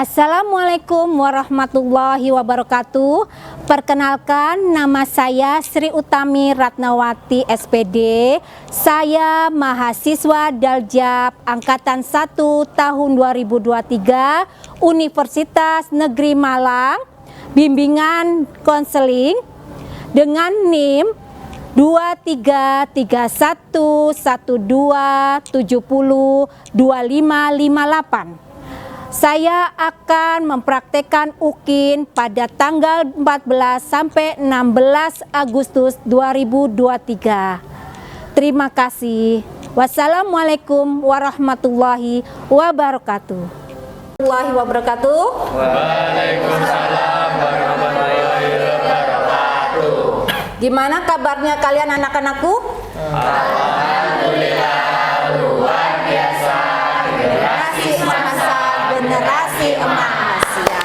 Assalamualaikum warahmatullahi wabarakatuh. Perkenalkan, nama saya Sri Utami Ratnawati SPD. Saya mahasiswa Daljab Angkatan 1 tahun 2023 Universitas Negeri Malang, bimbingan konseling dengan NIM 23.11.12.70.2558. Saya akan mempraktekkan UKIN pada tanggal 14 sampai 16 Agustus 2023. Terima kasih. Wassalamualaikum warahmatullahi wabarakatuh. Waalaikumsalam warahmatullahi wabarakatuh. Gimana kabarnya kalian anak-anakku? Alhamdulillah luar biasa. Generasi emas, generasi emas ya.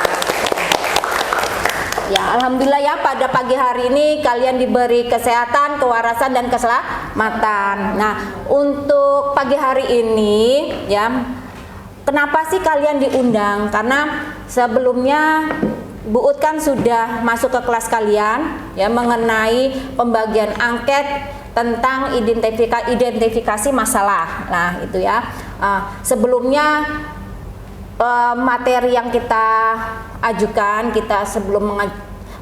Ya, alhamdulillah ya, pada pagi hari ini kalian diberi kesehatan, kewarasan dan keselamatan. Nah, untuk pagi hari ini ya, kenapa sih kalian diundang? Karena sebelumnya Bu Ut kan sudah masuk ke kelas kalian ya, mengenai pembagian angket tentang identifikasi masalah. Nah, itu ya. Sebelumnya materi yang kita ajukan, kita sebelum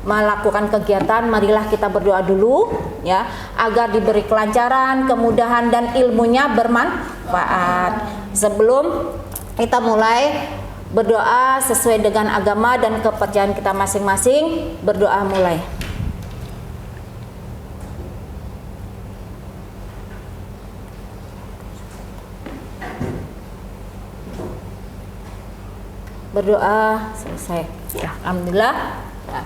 melakukan kegiatan, marilah kita berdoa dulu ya, agar diberi kelancaran, kemudahan dan ilmunya bermanfaat. Sebelum kita mulai berdoa sesuai dengan agama dan kepercayaan kita masing-masing, berdoa mulai. Berdoa selesai. Ya, alhamdulillah. Ya.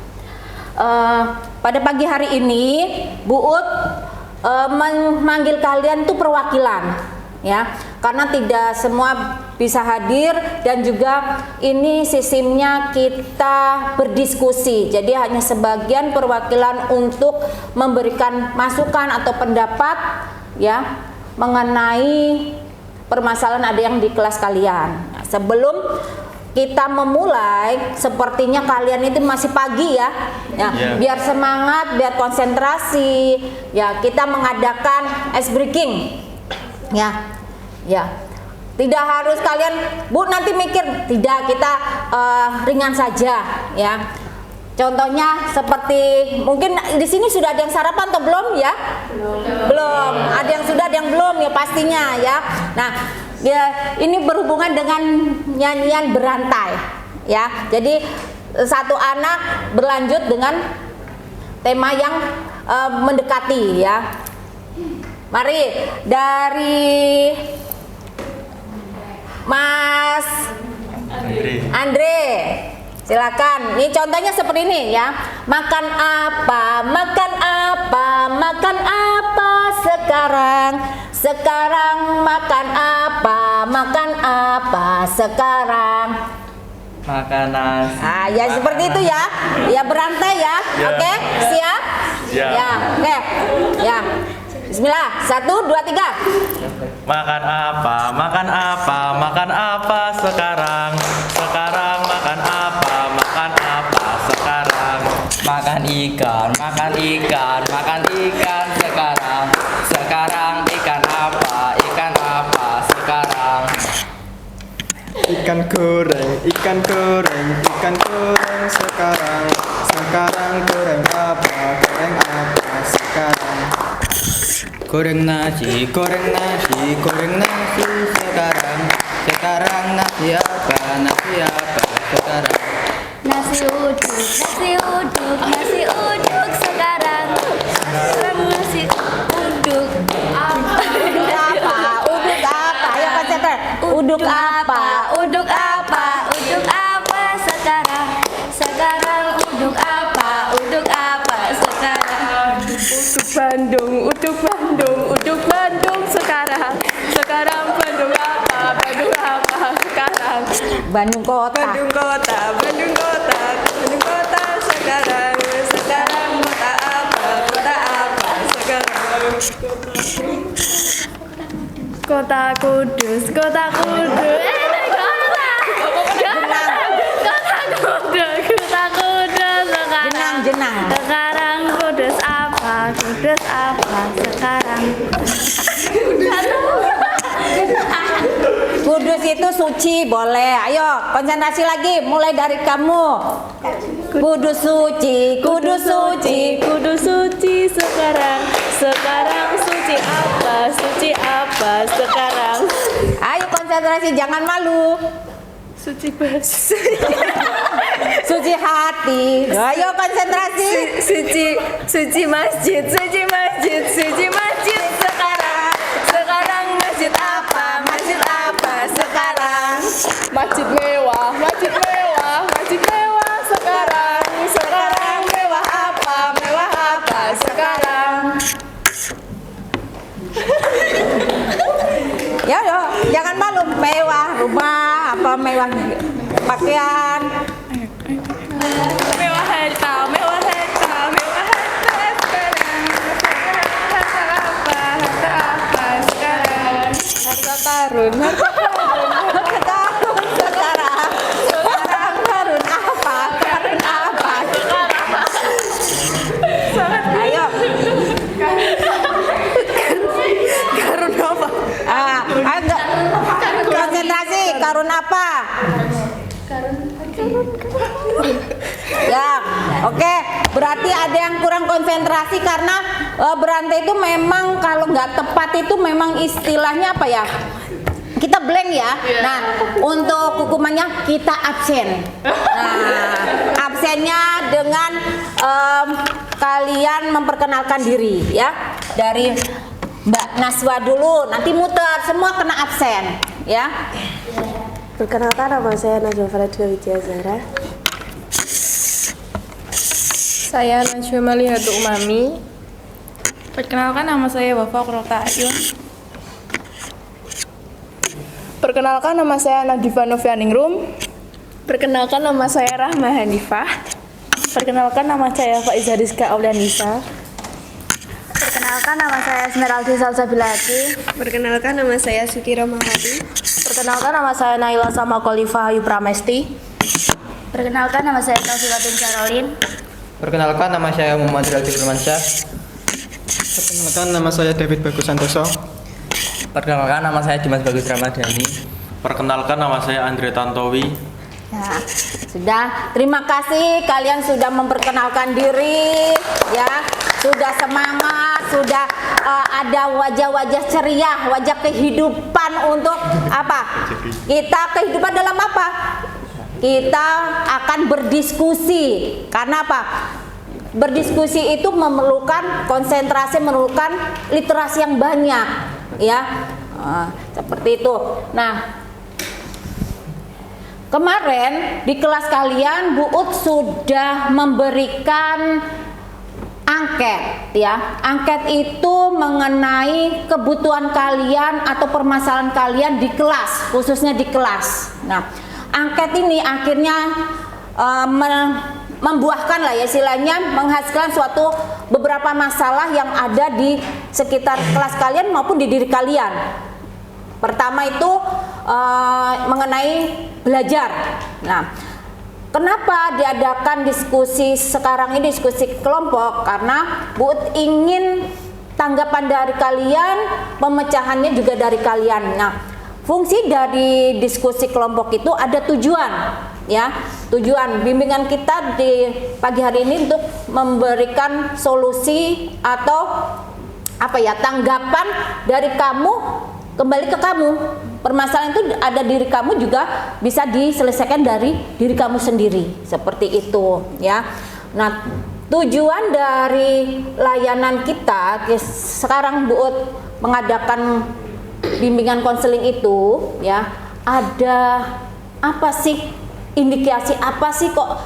Pada pagi hari ini Bu Ut memanggil kalian itu perwakilan ya, karena tidak semua bisa hadir dan juga ini sistemnya kita berdiskusi. Jadi hanya sebagian perwakilan untuk memberikan masukan atau pendapat ya mengenai permasalahan ada yang di kelas kalian. Nah, sebelum kita memulai, sepertinya kalian itu masih pagi ya, biar semangat, biar konsentrasi, ya kita mengadakan ice breaking, ya. Tidak harus kalian, Bu nanti mikir, tidak, kita ringan saja, ya. Contohnya seperti mungkin di sini sudah ada yang sarapan atau belum ya? Belum. Ada yang sudah, ada yang belum ya pastinya ya. Nah. Ya, ini berhubungan dengan nyanyian berantai ya. Jadi satu anak berlanjut dengan tema yang mendekati ya. Mari dari Mas Andre. Silakan. Ini contohnya seperti ini ya. Makan apa? Makan apa? Makan apa sekarang? Sekarang makan apa? Makan apa sekarang? Makan nasi. Ya seperti itu ya. Ya berantai ya. Oke, siap? Ya. Oke. Ya. Bismillah. 1, 2, 3. Makan apa? Makan apa? Makan apa sekarang? Sekarang makan apa? Makan apa sekarang? Makan ikan, makan ikan, makan ikan sekarang. Sekarang ikan apa? Ikan apa sekarang? Ikan goreng, ikan goreng, ikan goreng sekarang. Sekarang goreng apa? Goreng apa sekarang? Goreng nasi, goreng nasi, goreng nasi sekarang. Sekarang nasi apa? Nasi apa sekarang? Nasi uduk, nasi uduk, nasi uduk sekarang. Sekarang nasi uduk apa? Uduk apa? Uduk apa? Ayo konsentrasi. Uduk apa? Uduk apa? Uduk apa sekarang? Sekarang uduk apa? Uduk apa sekarang? Uduk Bandung, uduk Bandung, uduk Bandung sekarang. Sekarang Bandung apa? Bandung apa sekarang? Bandung kota. Bandung kota, Bandung kota, Bandung kota sekarang. Sekarang kota apa? Kota apa sekarang? Kota Kudus, kota Kudus. Kota. Kudus itu suci, boleh. Ayo, konsentrasi lagi. Mulai dari kamu. Kudus suci, kudus suci. Kudus suci sekarang, sekarang suci apa sekarang. Ayo konsentrasi, jangan malu. Suci bas. Suci hati. Ayo konsentrasi. Suci masjid sekarang, sekarang masjid apa sekarang. Masjid mewah sekarang, sekarang mewah apa sekarang. Ya, yo, jangan malu. Mewah rumah, apa mewah pakaian. Mewah harta sekarang, harta apa sekarang. Harta karun Sekarang karun apa ayo karun apa? enggak konsentrasi. Karun apa ya? Oke, berarti ada yang kurang konsentrasi karena berantai itu memang kalau nggak tepat itu memang istilahnya apa ya, kita blank ya. Nah, untuk hukumannya kita absen. Nah, absennya dengan kalian memperkenalkan diri ya. Dari Mbak Naswa dulu, nanti muter, semua kena absen ya. Perkenalkan, nama saya Najwa Faradja Widya Zahra. Saya Najwa Malihatu Umami. Perkenalkan, nama saya Wafa Kurota Ayun. Perkenalkan, nama saya Nadifa Novianingrum. Perkenalkan, nama saya Rahma Hanifah. Perkenalkan, nama saya Faiza Rizka Aulianisa. Perkenalkan, nama saya Esmeraldi Salsabilati. Perkenalkan, nama saya Siti Romahati. Perkenalkan, nama saya Naila Sama Khalifah Ayu Pramesti. Perkenalkan, nama saya Taufilatin Syarolin. Perkenalkan, nama saya Muhammad Rilki Firmansyah. Perkenalkan, nama saya David Bagus Santoso. Perkenalkan, nama saya Dimas Bagus Ramadhani. Perkenalkan, nama saya Andre Tantowi. Ya, sudah. Terima kasih kalian sudah memperkenalkan diri, ya. Sudah semangat, sudah ada wajah-wajah ceria, wajah kehidupan untuk apa? Kita kehidupan dalam apa? Kita akan berdiskusi. Karena apa? Berdiskusi itu memerlukan konsentrasi, memerlukan literasi yang banyak, ya. Seperti itu. Nah, kemarin di kelas kalian Bu Ut sudah memberikan angket ya. Angket itu mengenai kebutuhan kalian atau permasalahan kalian di kelas, khususnya di kelas. Nah, angket ini akhirnya membuahkan lah ya, istilahnya menghasilkan suatu beberapa masalah yang ada di sekitar kelas kalian maupun di diri kalian. Pertama itu mengenai belajar. Nah, kenapa diadakan diskusi sekarang ini, diskusi kelompok? Karena Bu Ut ingin tanggapan dari kalian, pemecahannya juga dari kalian. Nah, fungsi dari diskusi kelompok itu ada tujuan, ya. Tujuan bimbingan kita di pagi hari ini untuk memberikan solusi atau apa ya, tanggapan dari kamu kembali ke kamu. Permasalahan itu ada diri kamu juga bisa diselesaikan dari diri kamu sendiri, seperti itu ya. Nah, tujuan dari layanan kita sekarang Bu Ut mengadakan bimbingan konseling itu ya, ada apa sih, indikasi apa sih kok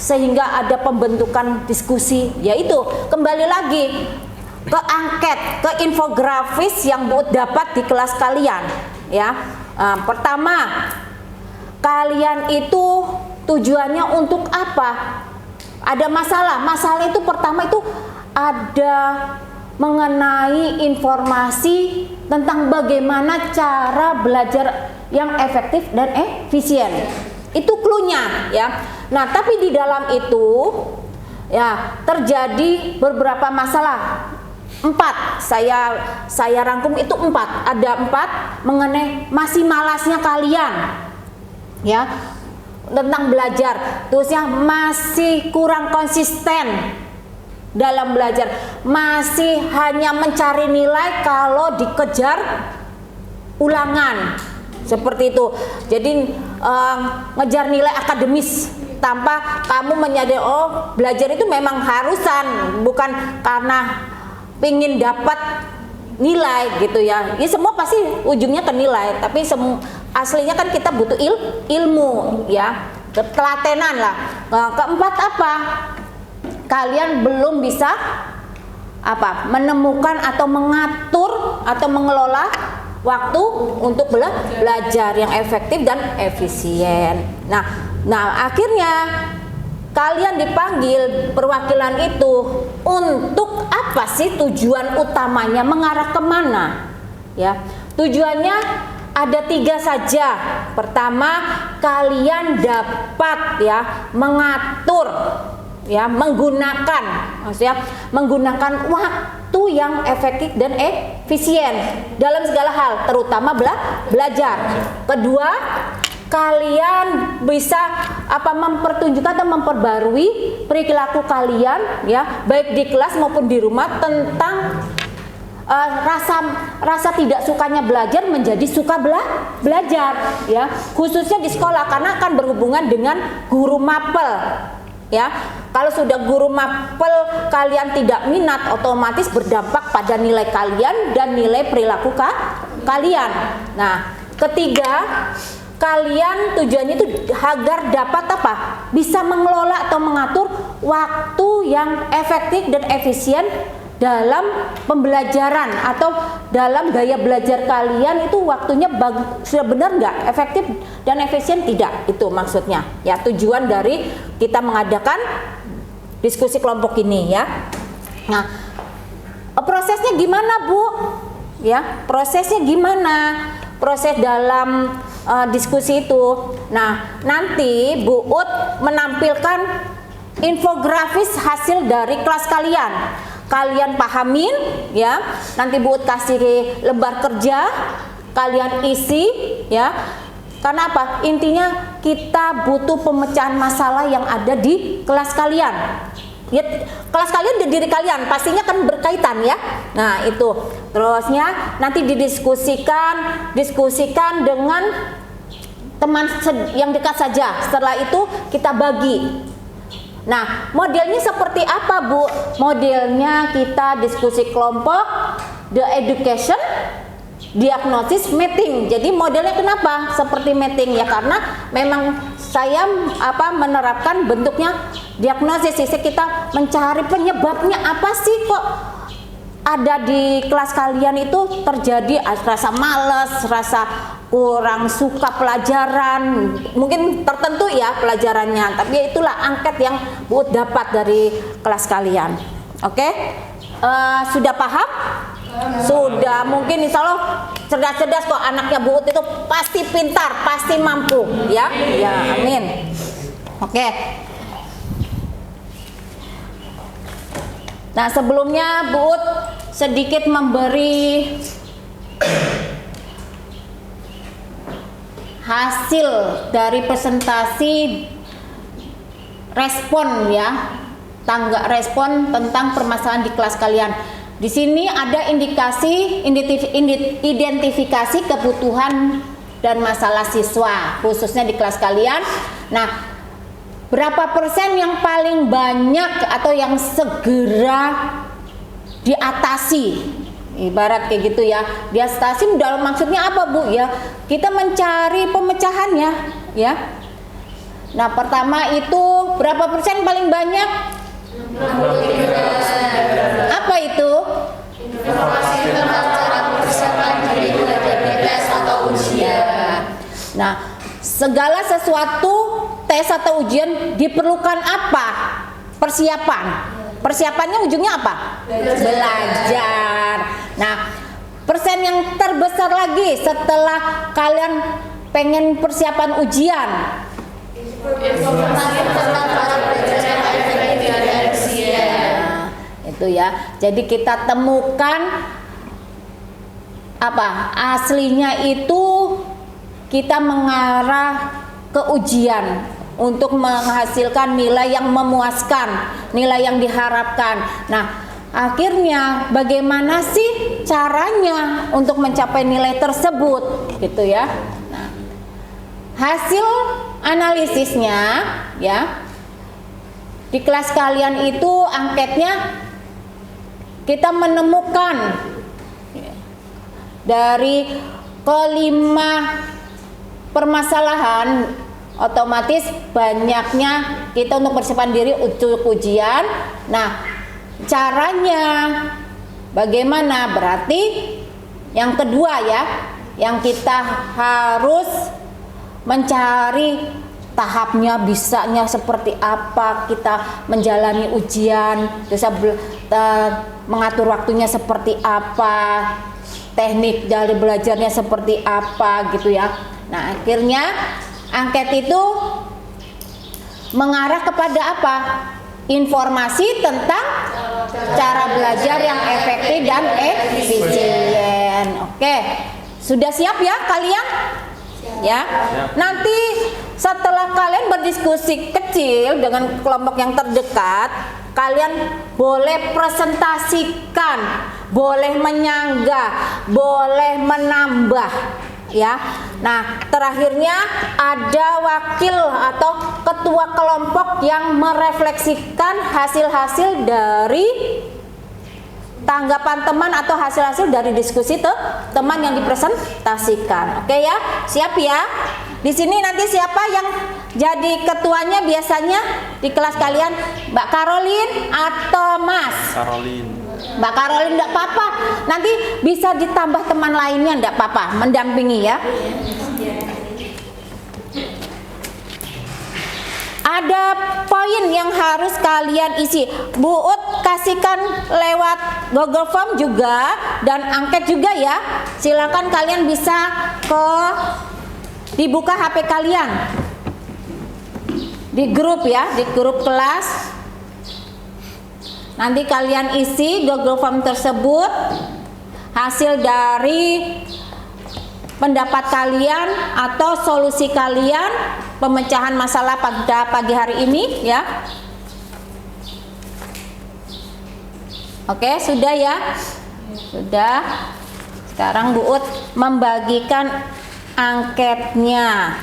sehingga ada pembentukan diskusi, yaitu kembali lagi ke angket, ke infografis yang Bu Ut dapat di kelas kalian ya. Pertama, kalian itu tujuannya untuk apa? Ada masalah itu pertama itu ada mengenai informasi tentang bagaimana cara belajar yang efektif dan efisien. Itu cluenya ya. Nah, tapi di dalam itu ya terjadi beberapa masalah. 4 saya rangkum itu 4. Ada 4 mengenai masih malasnya kalian, ya, tentang belajar. Terusnya masih kurang konsisten dalam belajar, masih hanya mencari nilai kalau dikejar ulangan, seperti itu. Jadi ngejar nilai akademis tanpa kamu menyadari oh belajar itu memang harusan, bukan karena pingin dapat nilai gitu ya. Ya semua pasti ujungnya ke nilai, tapi aslinya kan kita butuh ilmu ya, ketelatenan lah. Keempat apa? Kalian belum bisa menemukan atau mengatur atau mengelola waktu untuk belajar yang efektif dan efisien. Nah akhirnya kalian dipanggil perwakilan itu untuk apa sih, tujuan utamanya, mengarah kemana? Ya, tujuannya ada 3 saja. Pertama, kalian dapat ya mengatur, ya, maksudnya menggunakan waktu yang efektif dan efisien dalam segala hal, terutama belajar. Kedua, kalian bisa mempertunjukkan atau memperbarui perilaku kalian ya, baik di kelas maupun di rumah, tentang rasa tidak sukanya belajar menjadi suka belajar ya, khususnya di sekolah karena akan berhubungan dengan guru mapel. Ya, kalau sudah guru mapel kalian tidak minat, otomatis berdampak pada nilai kalian dan nilai perilaku kalian. Nah, ketiga, kalian tujuannya itu agar dapat bisa mengelola atau mengatur waktu yang efektif dan efisien dalam pembelajaran atau dalam gaya belajar kalian. Itu waktunya sudah benar nggak, efektif dan efisien tidak, itu maksudnya ya, tujuan dari kita mengadakan diskusi kelompok ini ya. Nah, prosesnya gimana Bu? Ya, prosesnya gimana? Proses dalam diskusi itu. Nah, nanti Bu Ut menampilkan infografis hasil dari kelas kalian. Kalian pahamin ya. Nanti Bu Ut kasih lembar kerja, kalian isi ya. Karena apa? Intinya kita butuh pemecahan masalah yang ada di kelas kalian. Ya, kelas kalian dan diri kalian pastinya kan berkaitan ya. Nah, itu. Terusnya nanti didiskusikan dengan teman yang dekat saja. Setelah itu kita bagi. Nah, modelnya seperti apa Bu? Modelnya kita diskusi kelompok, the education, diagnosis, mapping. Jadi modelnya kenapa seperti mapping ya? Karena memang saya menerapkan bentuknya diagnosis. Jadi kita mencari penyebabnya apa sih kok ada di kelas kalian itu terjadi rasa malas, rasa kurang suka pelajaran, mungkin tertentu ya pelajarannya, tapi itulah angket yang Bu dapat dari kelas kalian. Oke? Sudah paham? Sudah, mungkin insya Allah cerdas-cerdas kok anaknya Bu Ut itu, pasti pintar, pasti mampu ya. Ya, amin. Oke. Nah, sebelumnya Bu Ut sedikit memberi hasil dari presentasi respon ya, tangga respon tentang permasalahan di kelas kalian. Di sini ada identifikasi kebutuhan dan masalah siswa khususnya di kelas kalian. Nah, berapa persen yang paling banyak atau yang segera diatasi? Ibarat kayak gitu ya, diatasi dalam maksudnya apa Bu ya? Kita mencari pemecahannya ya. Nah, pertama itu berapa persen paling banyak? 63%. Apa itu? Informasi tentang cara persiapan diri belajar tes atau ujian. Nah, segala sesuatu tes atau ujian diperlukan apa? Persiapan. Persiapannya ujungnya apa? Belajar. Nah, persen yang terbesar lagi setelah kalian pengen persiapan ujian. Informasi tentang cara belajar yang efektif dan efisien. Itu gitu ya. Jadi kita temukan apa aslinya itu kita mengarah ke ujian untuk menghasilkan nilai yang memuaskan, nilai yang diharapkan. Nah, akhirnya bagaimana sih caranya untuk mencapai nilai tersebut gitu ya. Nah, hasil analisisnya ya di kelas kalian itu angketnya kita menemukan dari kelima permasalahan, otomatis banyaknya kita untuk persiapan diri untuk ujian. Nah, caranya bagaimana? Berarti yang kedua ya, yang kita harus mencari tahapnya, bisanya seperti apa kita menjalani ujian, bisa mengatur waktunya seperti apa, teknik dari belajarnya seperti apa gitu ya. Nah, akhirnya angket itu mengarah kepada apa? Informasi tentang cara belajar yang efektif dan efisien. Oke, sudah siap ya kalian? Ya. Nanti setelah kalian berdiskusi kecil dengan kelompok yang terdekat, kalian boleh presentasikan, boleh menyanggah, boleh menambah. Ya, nah terakhirnya ada wakil atau ketua kelompok yang merefleksikan hasil-hasil dari tanggapan teman atau hasil-hasil dari diskusi teman yang dipresentasikan. Oke ya, siap ya. Di sini nanti siapa yang jadi ketuanya biasanya di kelas kalian, Mbak Karolin atau Mas? Karolin. Mbak Karolin enggak apa-apa, nanti bisa ditambah teman lainnya enggak apa-apa, mendampingi ya. Ada poin yang harus kalian isi. Bu Ut kasihkan lewat Google Form juga dan angket juga ya. Silakan kalian bisa dibuka HP kalian di grup ya, di grup kelas. Nanti kalian isi Google Form tersebut, hasil dari pendapat kalian atau solusi kalian pemecahan masalah pada pagi hari ini ya. Oke, sudah ya? Sudah. Sekarang Bu Ut membagikan angketnya.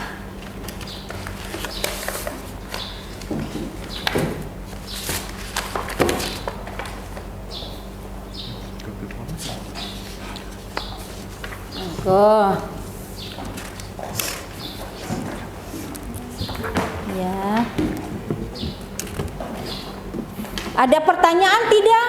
Ya. Ada pertanyaan tidak?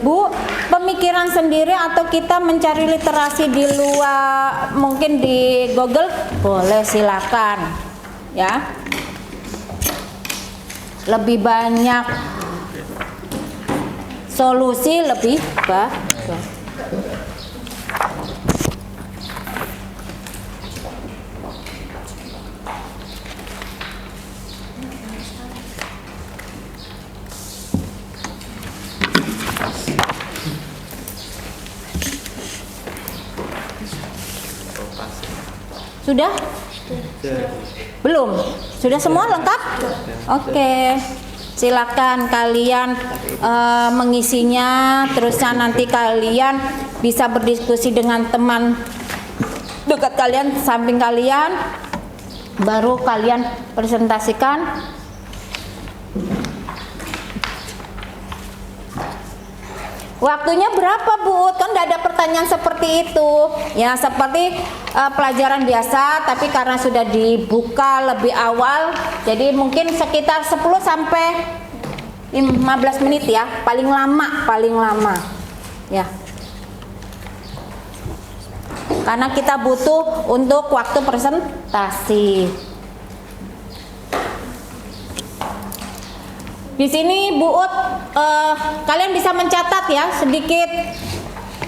Bu, pemikiran sendiri atau kita mencari literasi di luar, mungkin di Google, boleh silakan. Ya. Lebih banyak solusi lebih bagus. Sudah? Belum? Sudah semua lengkap? Oke. Silakan kalian mengisinya, terusnya nanti kalian bisa berdiskusi dengan teman dekat kalian, samping kalian, baru kalian presentasikan. Waktunya berapa Bu? Kan tidak ada pertanyaan seperti itu. Ya, seperti pelajaran biasa, tapi karena sudah dibuka lebih awal, jadi mungkin sekitar 10 sampai 15 menit ya, paling lama. Ya. Karena kita butuh untuk waktu presentasi. Di sini Bu Ut, kalian bisa mencatat ya sedikit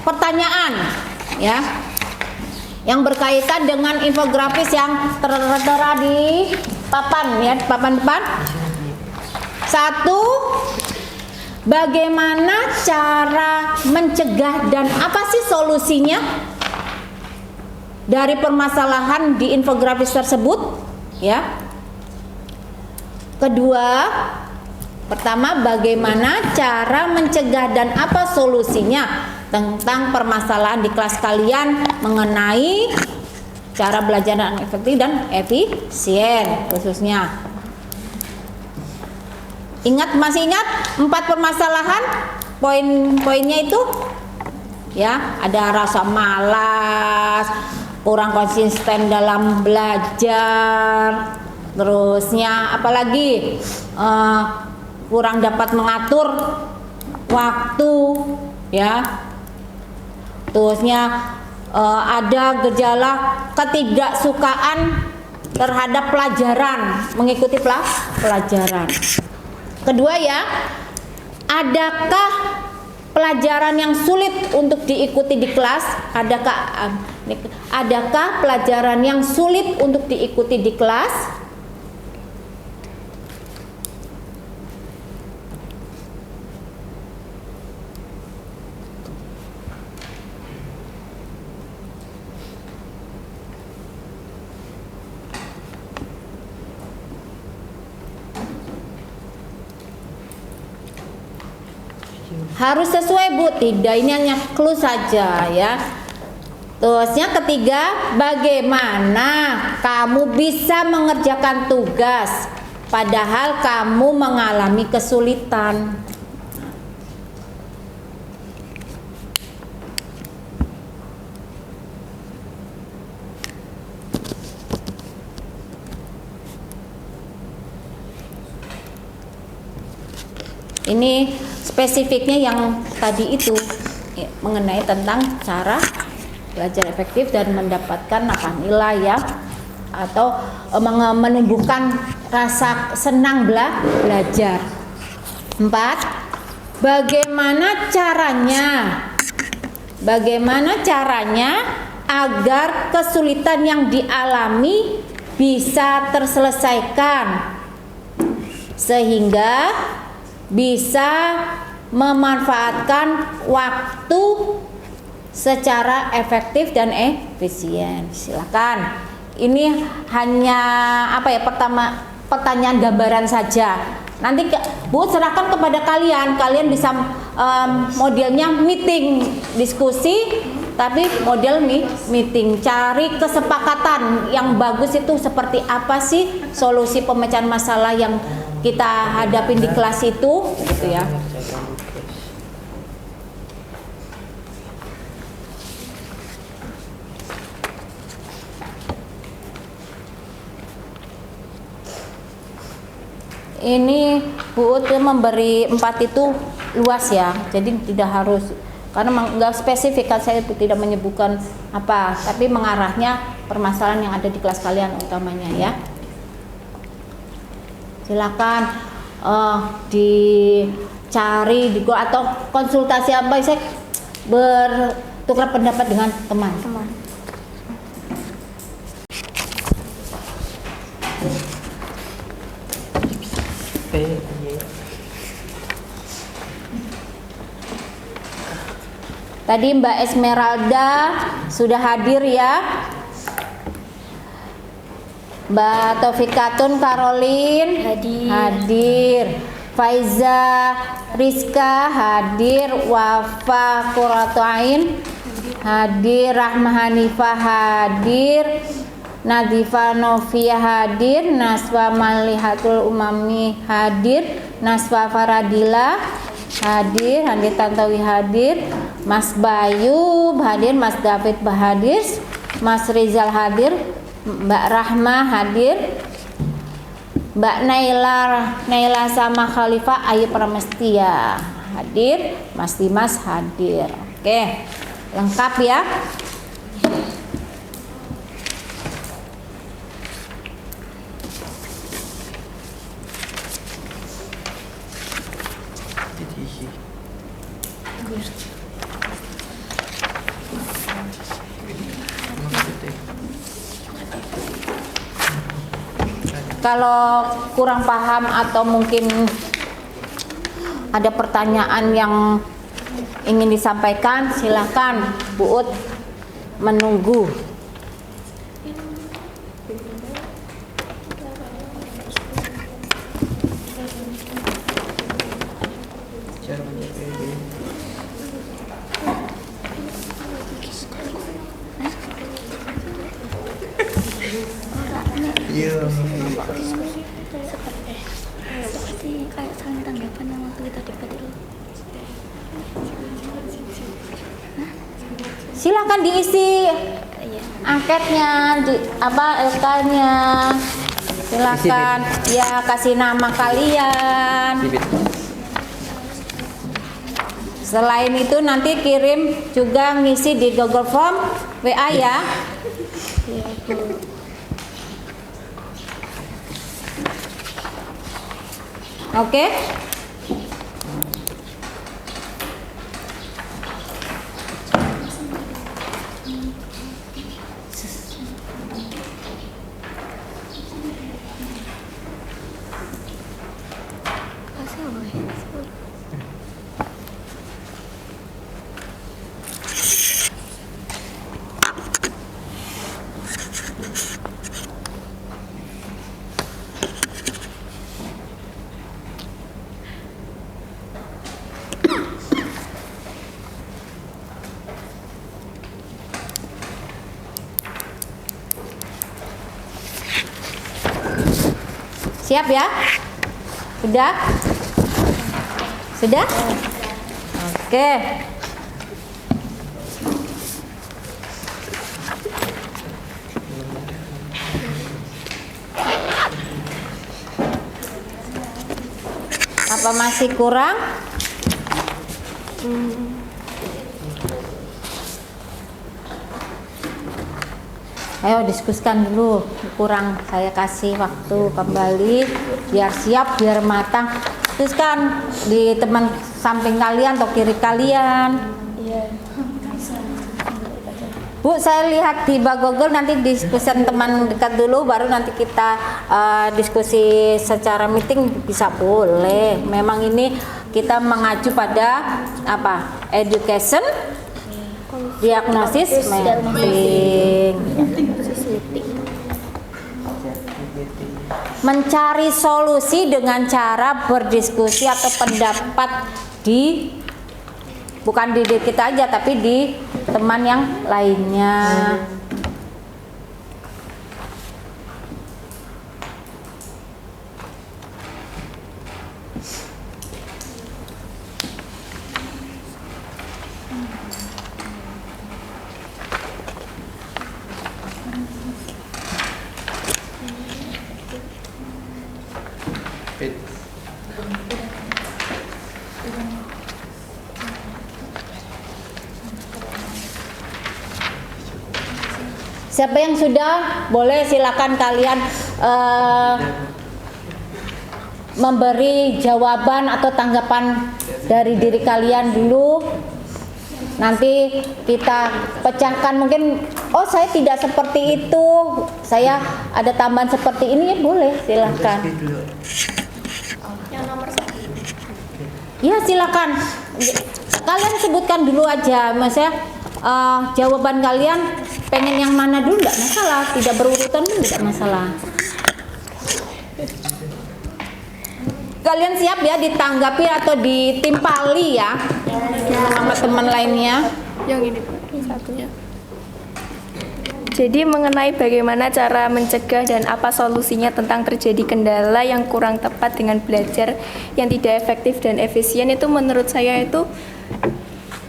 pertanyaan ya, yang berkaitan dengan infografis yang tertera di papan ya, papan depan. Satu, bagaimana cara mencegah dan apa sih solusinya dari permasalahan di infografis tersebut, ya. Kedua, pertama, bagaimana cara mencegah dan apa solusinya tentang permasalahan di kelas kalian mengenai cara belajar yang efektif dan efisien khususnya. Masih ingat 4 permasalahan poin-poinnya itu? Ya, ada rasa malas, kurang konsisten dalam belajar, terusnya apalagi kurang dapat mengatur waktu, ya. Terusnya ada gejala ketidaksukaan terhadap pelajaran, mengikuti pelajaran. Kedua, ya, adakah pelajaran yang sulit untuk diikuti di kelas? Adakah pelajaran yang sulit untuk diikuti di kelas? Harus sesuai, Bu. Tidak, ini hanya clue saja, ya. Terusnya ketiga, bagaimana kamu bisa mengerjakan tugas padahal kamu mengalami kesulitan? Ini spesifiknya yang tadi itu, ya, mengenai tentang cara belajar efektif dan mendapatkan nilai, ya, atau menumbuhkan rasa senang belajar. 4. Bagaimana caranya agar kesulitan yang dialami bisa terselesaikan sehingga bisa memanfaatkan waktu secara efektif dan efisien. Silakan. Ini hanya pertanyaan gambaran saja. Nanti Bu serahkan kepada kalian. Kalian bisa modelnya meeting, diskusi, tapi model meeting. Cari kesepakatan yang bagus itu seperti apa sih solusi pemecahan masalah yang kita hadapin di kelas itu, gitu ya. Ini Bu Ut memberi 4 itu luas, ya, jadi tidak harus, karena nggak spesifik kan, saya tidak menyebutkan apa, tapi mengarahnya permasalahan yang ada di kelas kalian utamanya, ya. Silakan dicari di atau konsultasi apa, saya bertukar pendapat dengan teman. Tadi Mbak Esmeralda sudah hadir, ya. Mbak Taufikatun Karolin hadir. Faiza Rizka hadir. Wafa Qurratu Ain hadir. Rahma Hanifah hadir. Nadifa Novia hadir. Naswa Malihatul Umami hadir. Naswa Faradila hadir. Handi Tantowi hadir. Mas Bayu hadir. Mas David hadir. Mas Rizal hadir. Mbak Rahma hadir. Mbak Naila sama Khalifah Ayu Pramestia hadir. Mas Dimas hadir. Oke, lengkap, ya. Kalau kurang paham atau mungkin ada pertanyaan yang ingin disampaikan, silakan Bu Ut menunggu. Seperti kayak saling tanggapan yang waktu kita debat itu. Silakan diisi angketnya, LK-nya. Silakan ya, kasih nama kalian. Selain itu nanti kirim juga ngisi di Google Form WA ya. Oke. Siap ya? Sudah? Sudah? Oke. Apa masih kurang? Ayo diskusikan dulu, kurang saya kasih waktu kembali biar siap, biar matang. Diskusikan di teman samping kalian atau kiri kalian. Bu, saya lihat di Google, nanti diskusikan teman dekat dulu, baru nanti kita diskusi secara meeting bisa boleh. Memang ini kita mengacu pada apa? Education, diagnosis, mapping. Mencari solusi dengan cara berdiskusi atau pendapat di bukan di diri kita aja, tapi di teman yang lainnya. Siapa yang sudah, boleh silakan kalian memberi jawaban atau tanggapan dari diri kalian dulu. Nanti kita pecahkan, mungkin oh saya tidak seperti itu, saya ada tambahan seperti ini, ya boleh silakan. Ya silakan. Kalian sebutkan dulu aja, maksudnya jawaban kalian pengen yang mana dulu, tidak masalah, tidak berurutan pun tidak masalah. Kalian siap ya ditanggapi atau ditimpali ya sama teman lainnya. Yang ini Pak, satunya. Jadi mengenai bagaimana cara mencegah dan apa solusinya tentang terjadi kendala yang kurang tepat dengan belajar yang tidak efektif dan efisien, itu menurut saya itu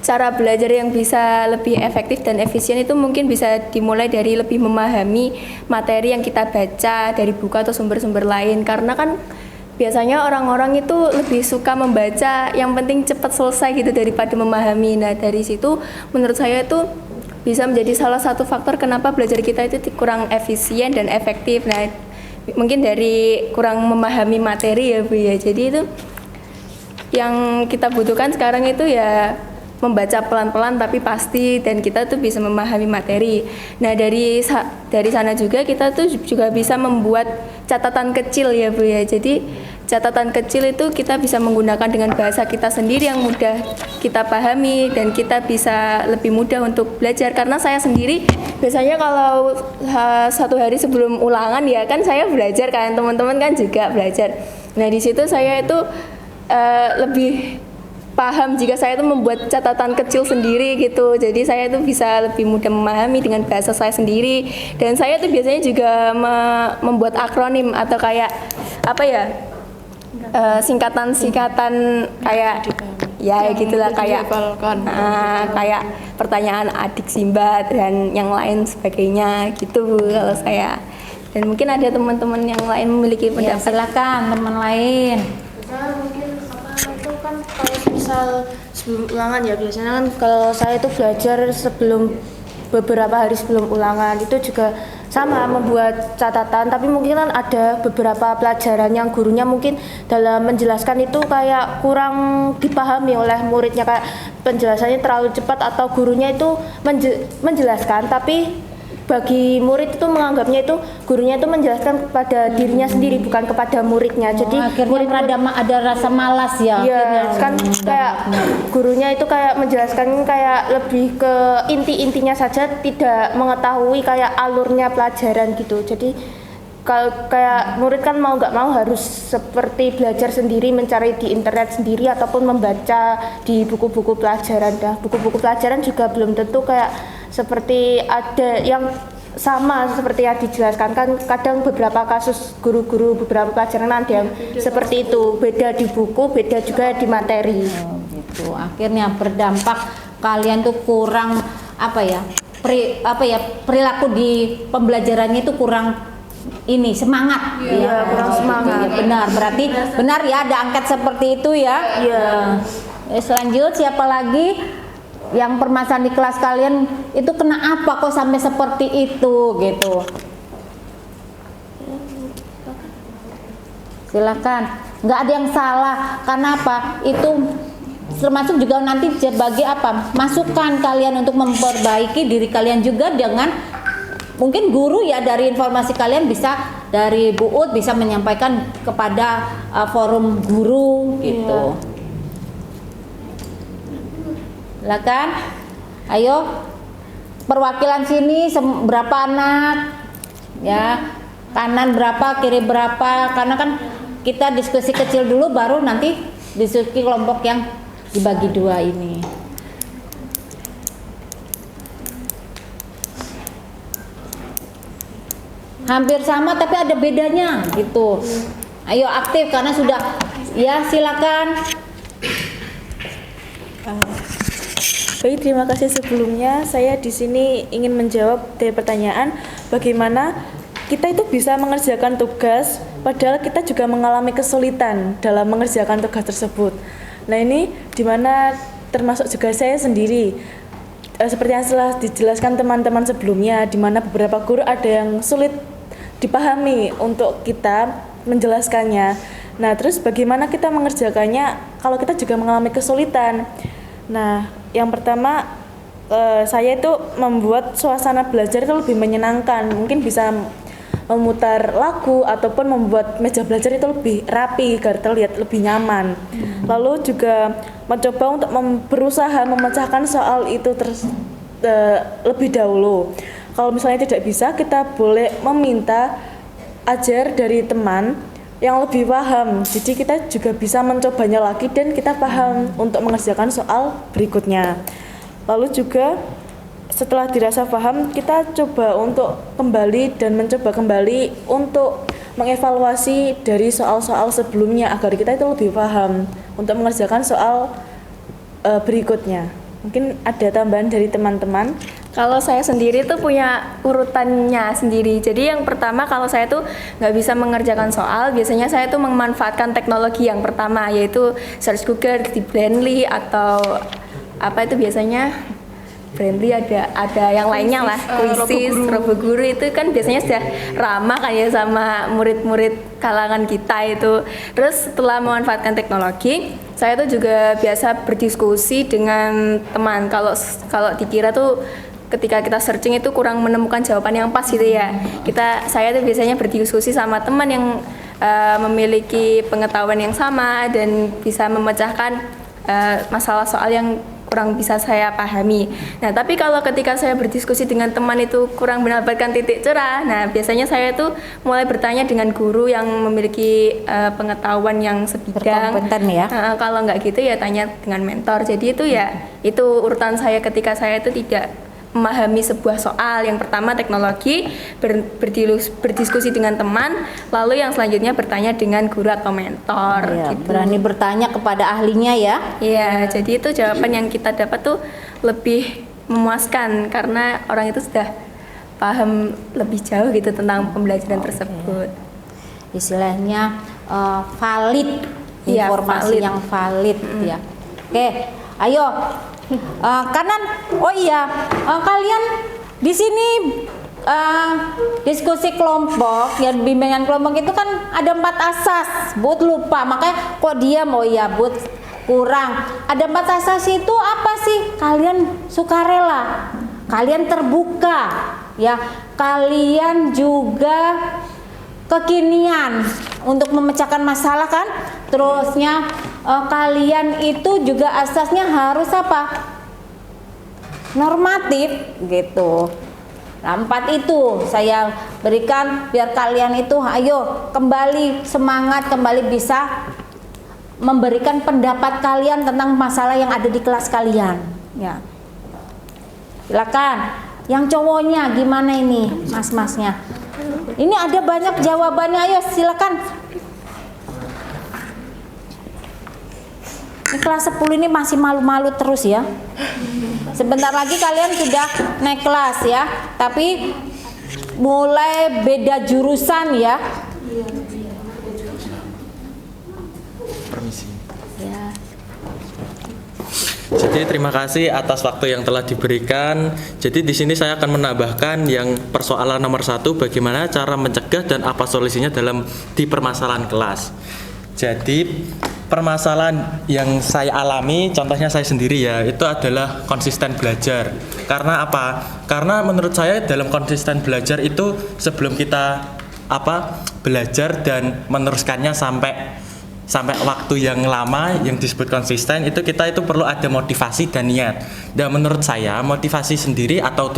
cara belajar yang bisa lebih efektif dan efisien itu mungkin bisa dimulai dari lebih memahami materi yang kita baca dari buku atau sumber-sumber lain. Karena kan biasanya orang-orang itu lebih suka membaca yang penting cepat selesai gitu daripada memahami. Nah dari situ menurut saya itu bisa menjadi salah satu faktor kenapa belajar kita itu kurang efisien dan efektif. Nah mungkin dari kurang memahami materi ya Bu ya. Jadi itu yang kita butuhkan sekarang itu ya membaca pelan-pelan tapi pasti, dan kita tuh bisa memahami materi. Nah dari sana juga kita tuh juga bisa membuat catatan kecil ya Bu ya. Jadi catatan kecil itu kita bisa menggunakan dengan bahasa kita sendiri yang mudah kita pahami dan kita bisa lebih mudah untuk belajar. Karena saya sendiri biasanya kalau satu hari sebelum ulangan ya kan saya belajar kan, teman-teman kan juga belajar. Nah di situ saya itu lebih paham jika saya itu membuat catatan kecil sendiri gitu. Jadi saya itu bisa lebih mudah memahami dengan bahasa saya sendiri. Dan saya itu biasanya juga membuat akronim atau kayak apa ya, singkatan-singkatan kayak ya gitulah, kayak kayak pertanyaan adik Simba dan yang lain sebagainya gitu kalau saya. Dan mungkin ada teman-teman yang lain memiliki Ya, pendapat. silakan teman lain. Saya mungkin itu kan kalau misal sebelum ulangan ya, biasanya kan kalau saya itu belajar sebelum beberapa hari sebelum ulangan itu juga sama membuat catatan, tapi mungkin kan ada beberapa pelajaran yang gurunya mungkin dalam menjelaskan itu kayak kurang dipahami oleh muridnya, kayak penjelasannya terlalu cepat atau gurunya itu menjelaskan tapi bagi murid itu menganggapnya itu gurunya itu menjelaskan kepada dirinya sendiri bukan kepada muridnya. Jadi Akhirnya ada rasa malas ya. iya kan, kayak gurunya itu kayak menjelaskan kayak lebih ke inti-intinya saja, tidak mengetahui kayak alurnya pelajaran gitu. Jadi kalau kayak murid kan mau nggak mau harus seperti belajar sendiri, mencari di internet sendiri ataupun membaca di buku-buku pelajaran. Dah buku-buku pelajaran juga belum tentu kayak seperti ada yang sama seperti yang dijelaskan, kan kadang beberapa kasus guru-guru beberapa pelajaran ada yang seperti itu, beda di buku, beda juga di materi. Gitu. Akhirnya berdampak kalian tuh kurang perilaku di pembelajarannya itu kurang semangat. Iya, kurang semangat. Ya, benar, berarti benar ya ada angket seperti itu ya. Iya. Selanjut siapa lagi yang permasalahan di kelas kalian itu kena apa kok sampai seperti itu gitu? Silakan, nggak ada yang salah. Karena apa? Itu termasuk juga nanti sebagai apa? Masukan kalian untuk memperbaiki diri kalian juga dengan mungkin guru ya, dari informasi kalian bisa dari Bu Ut bisa menyampaikan kepada forum guru gitu. Silakan, ayo perwakilan sini berapa anak ya, kanan berapa kiri berapa, karena kan kita diskusi kecil dulu baru nanti diskusi kelompok yang dibagi dua ini. Hampir sama tapi ada bedanya gitu. Ayo aktif karena sudah ya, silakan. Baik, terima kasih sebelumnya. Saya di sini ingin menjawab dari pertanyaan bagaimana kita itu bisa mengerjakan tugas padahal kita juga mengalami kesulitan dalam mengerjakan tugas tersebut. Nah, ini dimana termasuk juga saya sendiri. Seperti yang telah dijelaskan teman-teman sebelumnya, dimana beberapa guru ada yang sulit dipahami untuk kita menjelaskannya. Nah, terus bagaimana kita mengerjakannya kalau kita juga mengalami kesulitan? Nah, yang pertama saya itu membuat suasana belajar itu lebih menyenangkan. Mungkin bisa memutar lagu ataupun membuat meja belajar itu lebih rapi agar terlihat lebih nyaman. Lalu juga mencoba untuk berusaha memecahkan soal itu lebih dahulu. Kalau misalnya tidak bisa, kita boleh meminta ajar dari teman yang lebih paham. Jadi kita juga bisa mencobanya lagi dan kita paham untuk mengerjakan soal berikutnya. Lalu juga setelah dirasa paham, kita coba untuk kembali dan mencoba kembali untuk mengevaluasi dari soal-soal sebelumnya agar kita itu lebih paham untuk mengerjakan soal berikutnya. Mungkin ada tambahan dari teman-teman. Kalau saya sendiri tuh punya urutannya sendiri. Jadi yang pertama kalau saya tuh nggak bisa mengerjakan soal, biasanya saya tuh memanfaatkan teknologi yang pertama, yaitu search Google di Brandly atau apa itu biasanya Brandly, ada yang lainnya lah, Quizzes, Roboguru itu kan biasanya sudah ramah kan ya sama murid-murid kalangan kita itu. Terus setelah memanfaatkan teknologi, saya tuh juga biasa berdiskusi dengan teman. Kalau dikira tuh ketika kita searching itu kurang menemukan jawaban yang pas gitu ya. Saya tuh biasanya berdiskusi sama teman yang memiliki pengetahuan yang sama dan bisa memecahkan masalah soal yang kurang bisa saya pahami. Nah, tapi kalau ketika saya berdiskusi dengan teman itu kurang mendapatkan titik cerah, nah biasanya saya itu mulai bertanya dengan guru yang memiliki pengetahuan yang sebidang. Berkompeten ya. Kalau nggak gitu ya tanya dengan mentor. Jadi itu ya itu urutan saya ketika saya itu tidak memahami sebuah soal. Yang pertama teknologi, berdiskusi dengan teman, lalu yang selanjutnya bertanya dengan guru atau mentor. Ya, gitu. berani bertanya kepada ahlinya ya. Iya, jadi itu jawaban yang kita dapat tuh lebih memuaskan karena orang itu sudah paham lebih jauh gitu tentang pembelajaran tersebut. Istilahnya valid, Iya, informasi valid. yang valid ya. Oke, ayo kanan. Oh iya, kalian di sini diskusi kelompok ya, bimbingan kelompok itu kan ada 4 asas. Bud lupa, makanya kok diam. Oh iya, Bud kurang. Ada 4 asas itu apa sih? Kalian sukarela, kalian terbuka ya, kalian juga kekinian untuk memecahkan masalah kan. Terusnya kalian itu juga asasnya harus apa? Normatif gitu. Nah, 4 itu saya berikan biar kalian itu ayo kembali semangat, kembali bisa memberikan pendapat kalian tentang masalah yang ada di kelas kalian ya. Silakan. Yang cowoknya gimana ini, mas-masnya? Ini ada banyak jawabannya, ayo silakan. Ini kelas 10 ini masih malu-malu terus ya. Sebentar lagi kalian sudah naik kelas ya, tapi mulai beda jurusan ya. Permisi. Ya. Jadi terima kasih atas waktu yang telah diberikan. Jadi di sini saya akan menambahkan yang persoalan nomor 1, bagaimana cara mencegah dan apa solusinya dalam di permasalahan kelas. Jadi permasalahan yang saya alami, contohnya saya sendiri ya, itu adalah konsisten belajar. Karena apa? Karena menurut saya dalam konsisten belajar itu sebelum kita belajar dan meneruskannya sampai waktu yang lama yang disebut konsisten, itu kita itu perlu ada motivasi dan niat. Dan menurut saya motivasi sendiri atau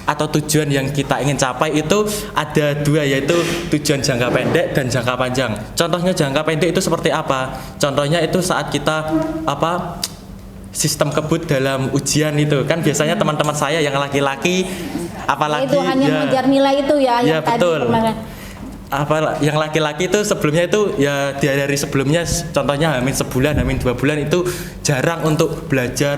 tujuan yang kita ingin capai itu ada 2, yaitu tujuan jangka pendek dan jangka panjang. Contohnya jangka pendek itu seperti apa? Contohnya itu saat kita sistem kebut dalam ujian itu kan biasanya teman-teman saya yang laki-laki apalagi itu hanya mengejar nilai itu ya, yang betul. tadi Yang laki-laki itu sebelumnya itu ya di hari sebelumnya, contohnya hamin sebulan, hamin 2 bulan itu jarang untuk belajar,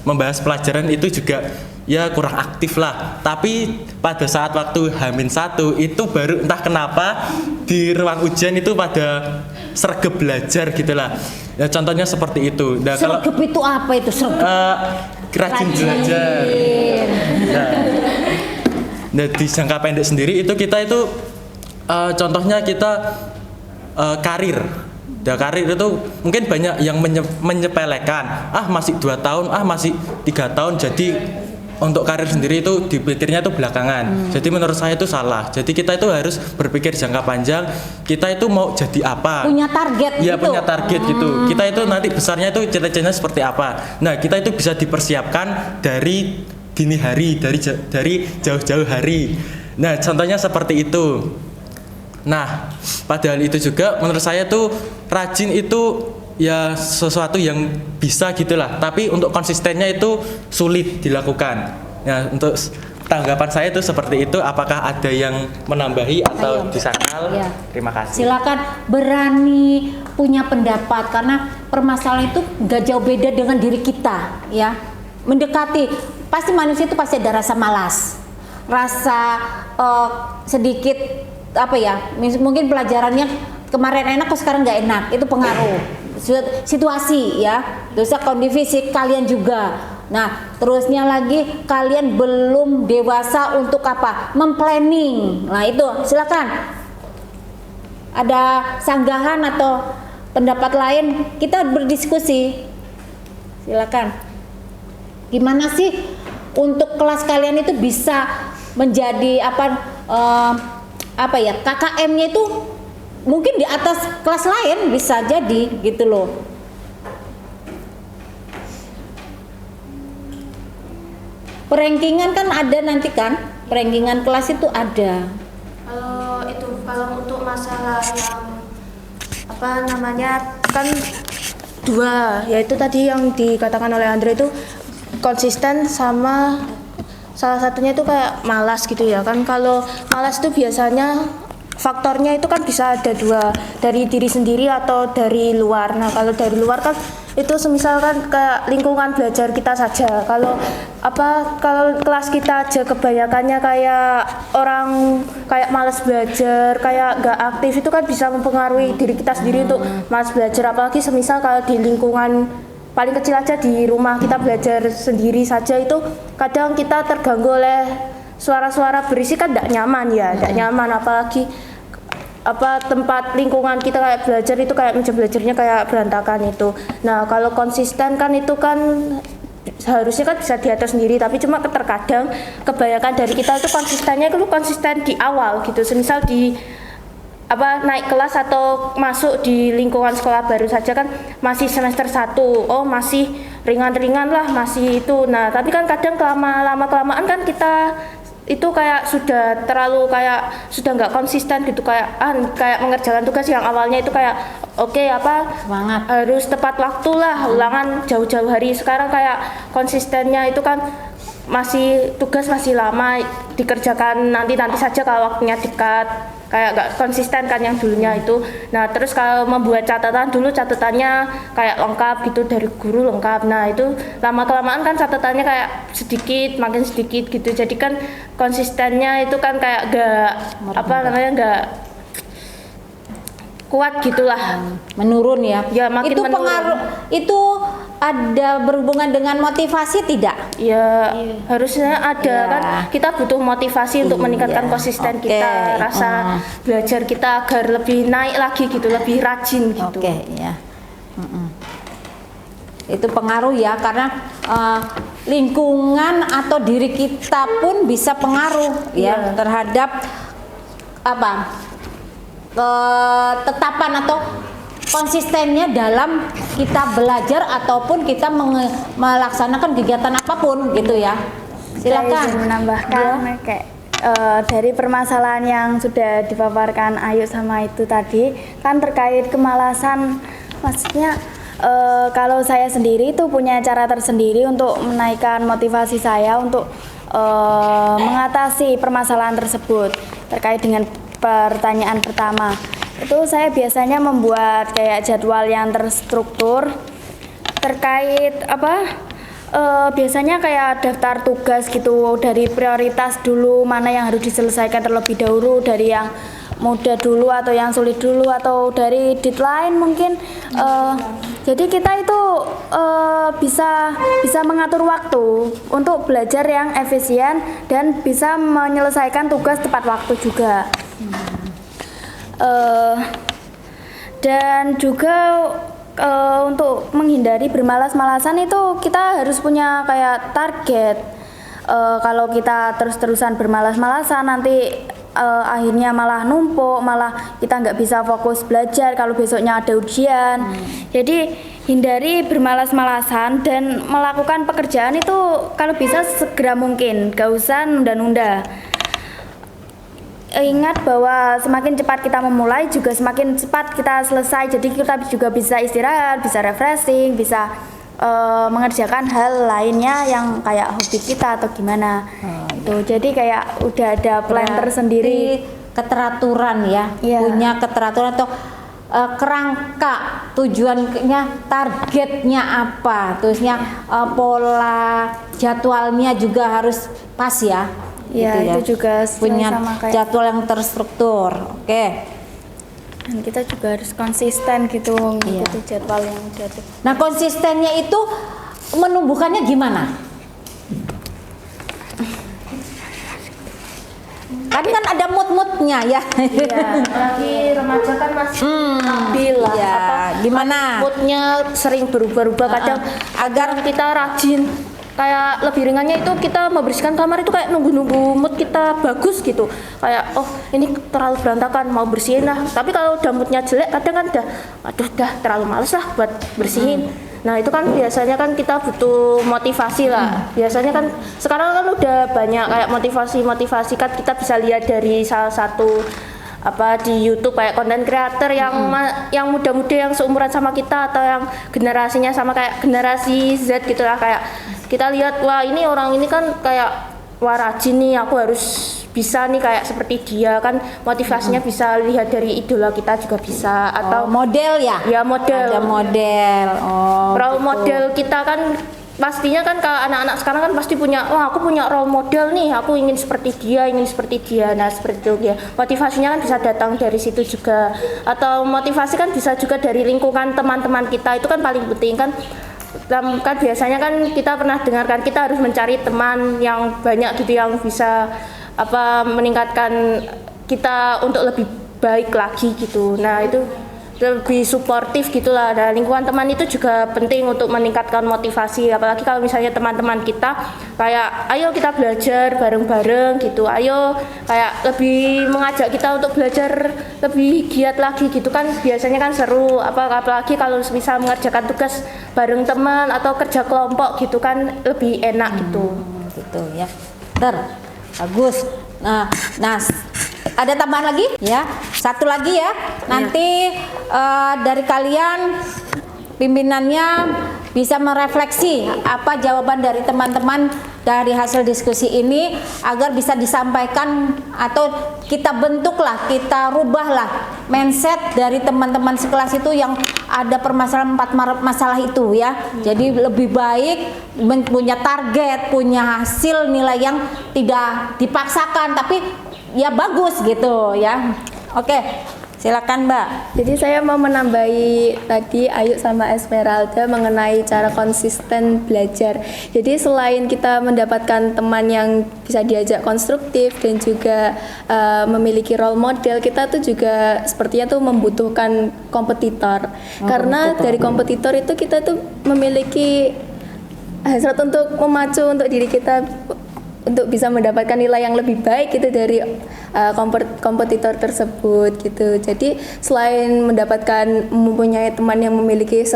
membahas pelajaran itu juga ya kurang aktif lah. Tapi pada saat waktu hamin 1 itu baru entah kenapa di ruang ujian itu pada sregep belajar gitulah. Ya contohnya seperti itu. Nah, sregep itu apa itu sregep? Rajin belajar. Nah, di jangka pendek sendiri itu kita itu contohnya kita karir. Ya, karir itu mungkin banyak yang menyepelekan, masih 2 tahun, masih 3 tahun, jadi untuk karir sendiri itu dipikirnya itu belakangan. Jadi menurut saya itu salah. Jadi kita itu harus berpikir jangka panjang, kita itu mau jadi apa, punya target ya gitu. punya target gitu. Kita itu nanti besarnya itu cita-citanya seperti apa. Nah, kita itu bisa dipersiapkan dari dini hari, dari jauh-jauh hari. Nah, contohnya seperti itu. Nah, padahal itu juga menurut saya tuh rajin itu ya sesuatu yang bisa gitulah, tapi untuk konsistennya itu sulit dilakukan. Nah, untuk tanggapan saya itu seperti itu. Apakah ada yang menambahi atau disangkal? Ya. Terima kasih. Silakan berani punya pendapat, karena permasalahan itu gak jauh beda dengan diri kita ya. Mendekati, pasti manusia itu pasti ada rasa malas, rasa sedikit mungkin pelajarannya kemarin enak kok sekarang nggak enak, itu pengaruh situasi ya, terus kondisi fisik kalian juga. Nah, terusnya lagi kalian belum dewasa untuk memplanning. Nah, itu silakan. Ada sanggahan atau pendapat lain, kita berdiskusi. Silakan. Gimana sih untuk kelas kalian itu bisa menjadi KKM-nya itu mungkin di atas kelas lain bisa jadi gitu loh. Perankingan kan ada nanti kan, perankingan kelas itu ada. Kalau untuk masalah yang apa namanya kan dua, yaitu tadi yang dikatakan oleh Andre itu konsisten sama salah satunya itu kayak malas gitu ya kan. Kalau malas itu biasanya faktornya itu kan bisa ada dua, dari diri sendiri atau dari luar. Nah kalau dari luar kan itu semisalkan ke lingkungan belajar kita saja. Kalau kelas kita aja kebanyakannya kayak orang kayak malas belajar, kayak nggak aktif, itu kan bisa mempengaruhi diri kita sendiri untuk malas belajar. Apalagi semisal kalau di lingkungan paling kecil aja di rumah kita belajar sendiri saja, itu kadang kita terganggu oleh suara-suara berisik kan tidak nyaman ya, tidak nyaman. Apalagi tempat lingkungan kita kayak belajar itu kayak meja belajarnya kayak berantakan itu. Nah kalau konsisten kan itu kan seharusnya kan bisa diatur sendiri, tapi cuma terkadang kebanyakan dari kita itu konsistennya itu konsisten di awal gitu. Semisal di naik kelas atau masuk di lingkungan sekolah baru saja kan masih semester 1, oh masih ringan-ringan lah, masih itu. Nah tapi kan kadang kelamaan kan kita itu kayak sudah terlalu kayak sudah nggak konsisten gitu, kayak mengerjakan tugas yang awalnya itu kayak Semangat. harus tepat waktu lah, ulangan jauh-jauh hari. Sekarang kayak konsistennya itu kan tugas masih lama dikerjakan nanti saja kalau waktunya dekat, kayak nggak konsisten kan yang dulunya itu. Nah terus kalau membuat catatan dulu catatannya kayak lengkap gitu dari guru lengkap. Nah itu lama kelamaan kan catatannya kayak makin sedikit gitu. Jadi kan konsistennya itu kan kayak nggak kuat gitulah, menurun ya. Ya, makin itu menurun. pengaruh itu ada berhubungan dengan motivasi tidak? Ya harusnya ada Ya. kan, kita butuh motivasi untuk meningkatkan konsisten Oke. kita, rasa belajar kita agar lebih naik lagi gitu, lebih rajin gitu. Oke, ya. Itu pengaruh ya, karena lingkungan atau diri kita pun bisa pengaruh ya terhadap ketetapan atau konsistennya dalam kita belajar ataupun kita melaksanakan kegiatan apapun gitu ya. Saya Silakan. izin menambahkan kayak dari permasalahan yang sudah dipaparkan Ayu sama itu tadi kan terkait kemalasan, maksudnya kalau saya sendiri itu punya cara tersendiri untuk menaikkan motivasi saya untuk mengatasi permasalahan tersebut. Terkait dengan pertanyaan pertama, itu saya biasanya membuat kayak jadwal yang terstruktur terkait biasanya kayak daftar tugas gitu, dari prioritas dulu mana yang harus diselesaikan terlebih dahulu, dari yang mudah dulu atau yang sulit dulu, atau dari deadline mungkin. Jadi kita itu bisa mengatur waktu untuk belajar yang efisien dan bisa menyelesaikan tugas tepat waktu juga. Dan juga untuk menghindari bermalas-malasan itu kita harus punya kayak target. Kalau kita terus-terusan bermalas-malasan nanti akhirnya malah numpuk, malah kita nggak bisa fokus belajar kalau besoknya ada ujian. Jadi hindari bermalas-malasan dan melakukan pekerjaan itu kalau bisa segera mungkin, gak usah nunda-nunda. Ingat bahwa semakin cepat kita memulai juga semakin cepat kita selesai. Jadi kita juga bisa istirahat, bisa refreshing, bisa mengerjakan hal lainnya yang kayak hobi kita atau gimana. Tuh, jadi kayak udah ada plan tersendiri. Keteraturan ya, punya keteraturan atau kerangka tujuannya, targetnya apa, terusnya pola jadwalnya juga harus pas ya. Ya, gitu itu juga punya sama kayak jadwal yang terstruktur. Oke. dan kita juga harus konsisten gitu mengikuti jadwal yang udah ada. Nah, konsistennya itu menumbuhkannya gimana? Kan ada mood-moodnya ya. Iya, apalagi remaja kan masih stabil lah. Ya, gimana? Moodnya sering berubah-ubah, kadang agar kita rajin kayak lebih ringannya itu kita membersihkan kamar itu kayak nunggu-nunggu mood kita bagus gitu, kayak oh ini terlalu berantakan mau bersihin lah, tapi kalau udah moodnya jelek kadang kan udah terlalu males lah buat bersihin. Nah itu kan biasanya kan kita butuh motivasi lah, biasanya kan sekarang kan udah banyak kayak motivasi kan kita bisa lihat dari salah satu di YouTube kayak konten kreator yang muda-muda yang seumuran sama kita atau yang generasinya sama kayak generasi Z gitu lah, kayak kita lihat wah ini orang ini kan kayak wah rajin nih, aku harus bisa nih kayak seperti dia kan, motivasinya bisa lihat dari idola kita juga bisa, atau model ya model, ada model role gitu. model kita kan pastinya kan kalau anak-anak sekarang kan pasti punya, wah aku punya role model nih, aku ingin seperti dia. Nah seperti itu ya, motivasinya kan bisa datang dari situ juga, atau motivasi kan bisa juga dari lingkungan teman-teman kita, itu kan paling penting kan biasanya kan kita pernah dengarkan kita harus mencari teman yang banyak gitu, yang bisa meningkatkan kita untuk lebih baik lagi gitu. Nah itu lebih suportif gitulah. Nah, lingkungan teman itu juga penting untuk meningkatkan motivasi, apalagi kalau misalnya teman-teman kita kayak ayo kita belajar bareng-bareng gitu, ayo kayak lebih mengajak kita untuk belajar lebih giat lagi gitu kan, biasanya kan seru, apalagi kalau bisa mengerjakan tugas bareng teman atau kerja kelompok gitu kan lebih enak gitu ya. Bagus. Nah ada tambahan lagi ya, satu lagi ya, nanti dari kalian pimpinannya bisa merefleksi apa jawaban dari teman-teman dari hasil diskusi ini agar bisa disampaikan atau kita bentuklah, kita rubahlah mindset dari teman-teman sekelas itu yang ada permasalahan 4 masalah itu ya. Jadi lebih baik punya target, punya hasil nilai yang tidak dipaksakan tapi ya bagus gitu ya. Oke, silakan Mbak. Jadi saya mau menambahi tadi Ayu sama Esmeralda mengenai cara konsisten belajar. Jadi selain kita mendapatkan teman yang bisa diajak konstruktif dan juga memiliki role model, kita tuh juga sepertinya tuh membutuhkan kompetitor. Karena dari kompetitor itu kita tuh memiliki hasrat untuk memacu untuk diri kita untuk bisa mendapatkan nilai yang lebih baik gitu dari kompetitor tersebut gitu. Jadi selain mempunyai teman yang memiliki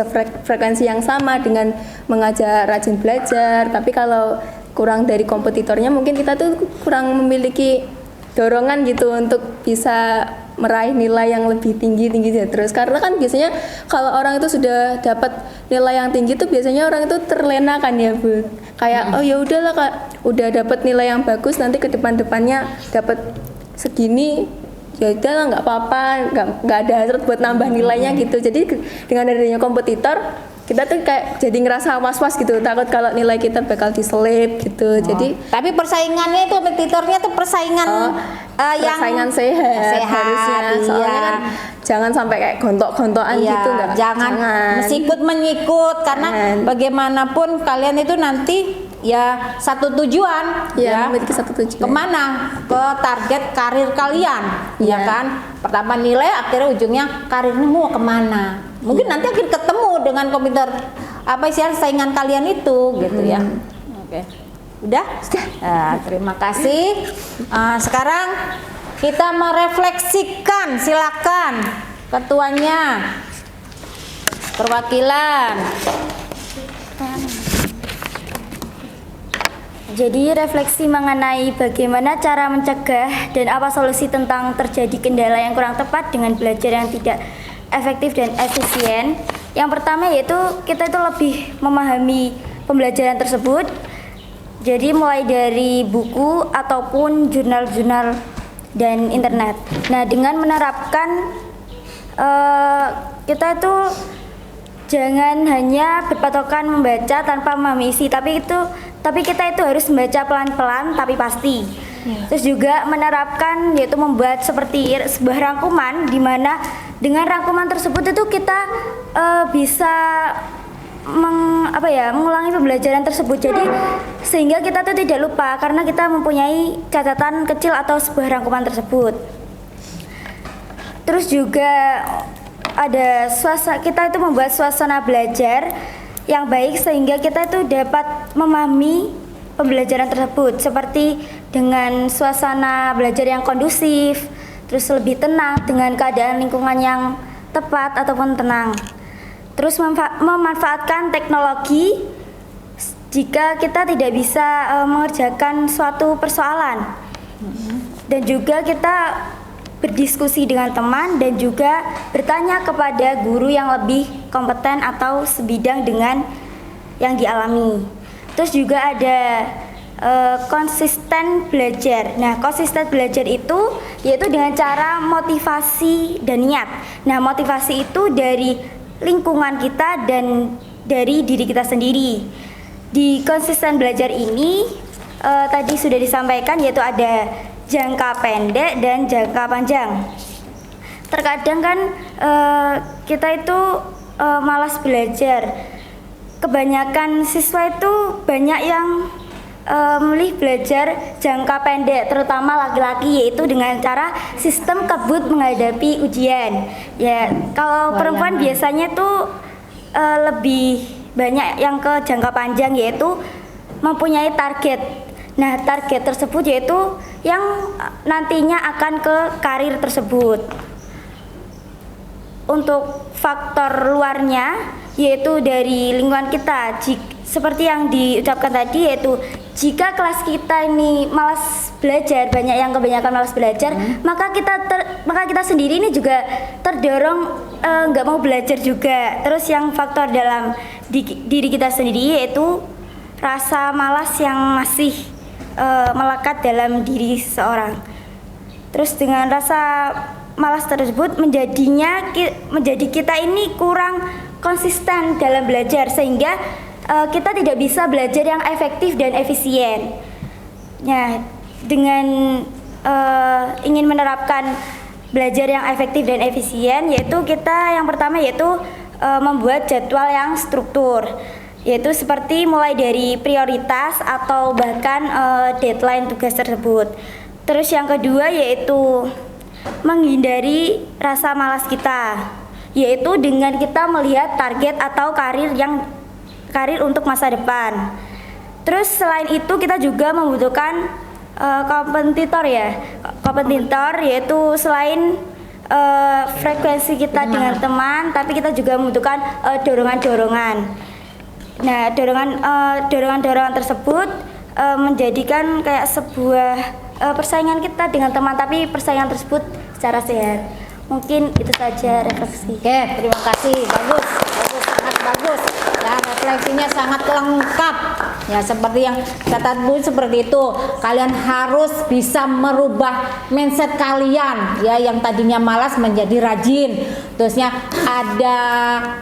frekuensi yang sama dengan mengajak rajin belajar, tapi kalau kurang dari kompetitornya mungkin kita tuh kurang memiliki dorongan gitu untuk bisa meraih nilai yang lebih tinggi terus, karena kan biasanya kalau orang itu sudah dapat nilai yang tinggi tuh biasanya orang itu terlena kan ya Bu, kayak oh ya udahlah Kak, udah dapat nilai yang bagus, nanti ke depannya dapat segini ya udahlah nggak apa-apa, nggak ada hasrat buat nambah nilainya gitu. Jadi dengan adanya kompetitor kita tuh kayak jadi ngerasa was-was gitu, takut kalau nilai kita bakal diselip gitu. Jadi tapi persaingannya itu kompetitornya tuh persaingan persaingan sehat harusnya. Soalnya kan jangan sampai kayak gontok-gontokan gitu, jangan mesikut menyikut, karena bagaimanapun kalian itu nanti ya satu tujuan ya, memiliki satu tujuan. Kemana? Ke target karir kalian ya kan. Pertama nilai, akhirnya ujungnya karirnya mau kemana? Mungkin nanti akan ketemu dengan komputer saingan kalian itu gitu ya. Oke. Udah? Terima kasih. Sekarang kita merefleksikan, silakan ketuanya, perwakilan. Jadi refleksi mengenai bagaimana cara mencegah dan apa solusi tentang terjadi kendala yang kurang tepat dengan belajar yang tidak efektif dan efisien. Yang pertama yaitu kita itu lebih memahami pembelajaran tersebut. Jadi mulai dari buku ataupun jurnal-jurnal dan internet. Nah, dengan menerapkan kita itu jangan hanya berpatokan membaca tanpa memahami isi, tapi kita itu harus membaca pelan-pelan tapi pasti. Terus juga menerapkan yaitu membuat seperti sebuah rangkuman, di mana dengan rangkuman tersebut itu kita bisa mengulangi pembelajaran tersebut. Jadi sehingga kita tuh tidak lupa karena kita mempunyai catatan kecil atau sebuah rangkuman tersebut. Terus juga ada kita itu membuat suasana belajar yang baik sehingga kita itu dapat memahami pembelajaran tersebut, seperti dengan suasana belajar yang kondusif, terus lebih tenang dengan keadaan lingkungan yang tepat ataupun tenang. Terus memanfaatkan teknologi jika kita tidak bisa mengerjakan suatu persoalan. Dan juga kita berdiskusi dengan teman dan juga bertanya kepada guru yang lebih kompeten atau sebidang dengan yang dialami. Terus juga ada konsisten belajar. Nah, konsisten belajar itu yaitu dengan cara motivasi dan niat. Nah, motivasi itu dari lingkungan kita dan dari diri kita sendiri. Di konsisten belajar ini tadi sudah disampaikan yaitu ada jangka pendek dan jangka panjang. Terkadang kan kita itu malas belajar. Kebanyakan siswa itu banyak yang memilih belajar jangka pendek, terutama laki-laki, yaitu dengan cara sistem kebut menghadapi ujian. Ya, kalau perempuan biasanya tuh lebih banyak yang ke jangka panjang, yaitu mempunyai target. Nah, target tersebut yaitu yang nantinya akan ke karir tersebut. Untuk faktor luarnya yaitu dari lingkungan kita, seperti yang diucapkan tadi, yaitu jika kelas kita ini malas belajar, banyak yang kebanyakan malas belajar, maka kita sendiri ini juga terdorong nggak mau belajar juga. Terus yang faktor dalam diri kita sendiri yaitu rasa malas yang masih melekat dalam diri seseorang. Terus dengan rasa malas tersebut menjadi kita ini kurang konsisten dalam belajar, sehingga kita tidak bisa belajar yang efektif dan efisien. Nah, dengan ingin menerapkan belajar yang efektif dan efisien, yaitu kita yang pertama yaitu membuat jadwal yang struktur, yaitu seperti mulai dari prioritas atau bahkan deadline tugas tersebut. Terus yang kedua yaitu menghindari rasa malas kita, yaitu dengan kita melihat target atau karir untuk masa depan. Terus selain itu kita juga membutuhkan kompetitor yaitu selain frekuensi kita dengan teman, tapi kita juga membutuhkan dorongan-dorongan. Nah, dorongan-dorongan tersebut menjadikan kayak sebuah persaingan kita dengan teman, tapi persaingan tersebut secara sehat. Mungkin itu saja refleksi. Oke, terima kasih. Bagus, sangat bagus. Ya, refleksinya sangat lengkap. Ya, seperti yang kata Bu seperti itu. Kalian harus bisa merubah mindset kalian, ya, yang tadinya malas menjadi rajin. Terusnya ada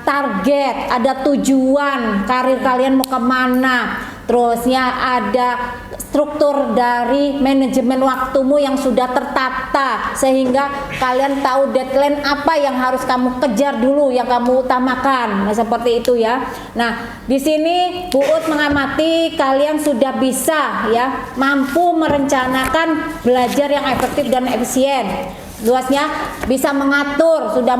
target, ada tujuan karir kalian mau kemana. Terusnya ada struktur dari manajemen waktumu yang sudah tertata, sehingga kalian tahu deadline apa yang harus kamu kejar dulu, yang kamu utamakan. Nah, seperti itu ya. Nah, di sini Bu Ut mengamati kalian sudah bisa ya mampu merencanakan belajar yang efektif dan efisien. Luasnya bisa mengatur, sudah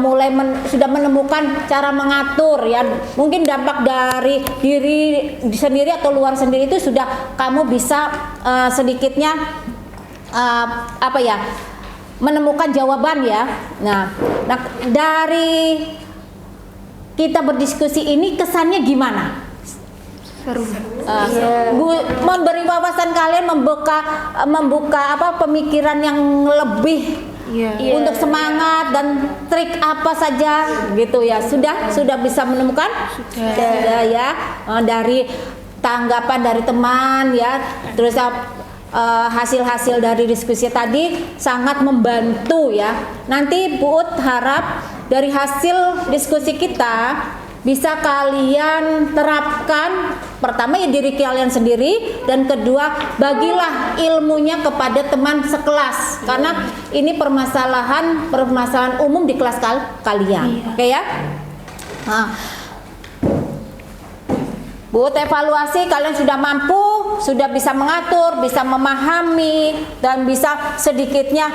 menemukan cara mengatur ya. Mungkin dampak dari diri sendiri atau luar sendiri itu sudah kamu bisa sedikitnya menemukan jawaban ya. Nah, dari kita berdiskusi ini kesannya gimana? Seru. Memberi wawasan kalian, membuka pemikiran yang lebih untuk semangat dan trik apa saja gitu ya. Sudah bisa menemukan? Sudah ya. Dari tanggapan dari teman ya, terus hasil-hasil dari diskusi tadi sangat membantu ya. Nanti Bu Ut harap dari hasil diskusi kita bisa kalian terapkan, pertama ya diri kalian sendiri, dan kedua bagilah ilmunya kepada teman sekelas, karena ini permasalahan umum di kelas kalian. Oke ya. Nah, Bu, evaluasi kalian sudah mampu, sudah bisa mengatur, bisa memahami, dan bisa sedikitnya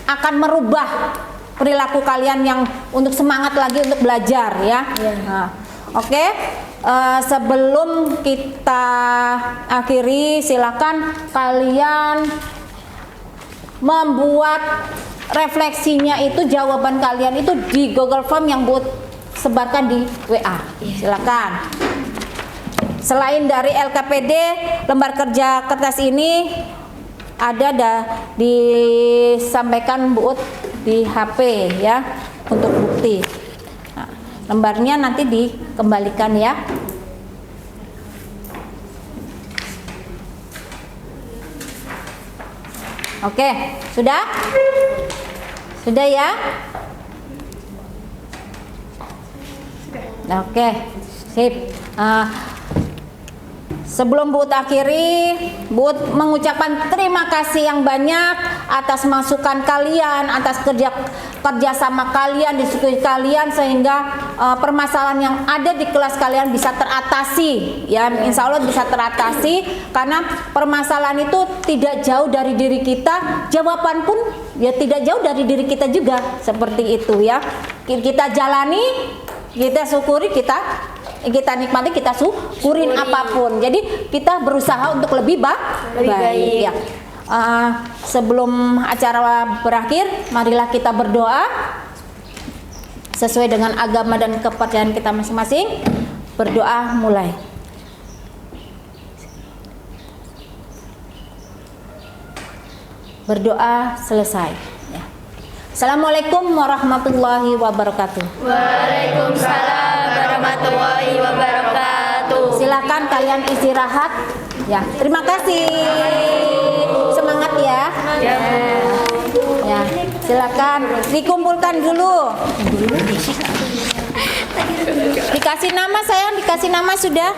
akan merubah perilaku kalian yang untuk semangat lagi untuk belajar ya. Nah, Oke, sebelum kita akhiri, silakan kalian membuat refleksinya itu, jawaban kalian itu di Google Form yang buat sebarkan di WA. Silakan. Selain dari LKPD, lembar kerja kertas ini ada disampaikan Bu Ut di HP ya untuk bukti. Nah, lembarnya nanti dikembalikan ya. Oke, sudah? Sudah ya? Oke, sip. Sebelum Bu Ut akhiri, Bu Ut mengucapkan terima kasih yang banyak atas masukan kalian, atas kerjasama kalian, diskusi kalian, sehingga permasalahan yang ada di kelas kalian bisa teratasi. Ya, insya Allah bisa teratasi, karena permasalahan itu tidak jauh dari diri kita, jawaban pun ya tidak jauh dari diri kita juga, seperti itu ya. Kita jalani, kita syukuri, kita nikmati, kita syukurin apapun. Jadi kita berusaha untuk lebih baik. Ya. Sebelum acara berakhir, marilah kita berdoa sesuai dengan agama dan kepercayaan kita masing-masing. Berdoa mulai. Berdoa selesai. Ya. Assalamualaikum warahmatullahi wabarakatuh. Waalaikumsalam warahmatullahi wabarakatuh. Silakan kalian istirahat. Ya, terima kasih. Semangat ya. Ya, silakan dikumpulkan dulu. Dikasih nama sayang, dikasih nama sudah.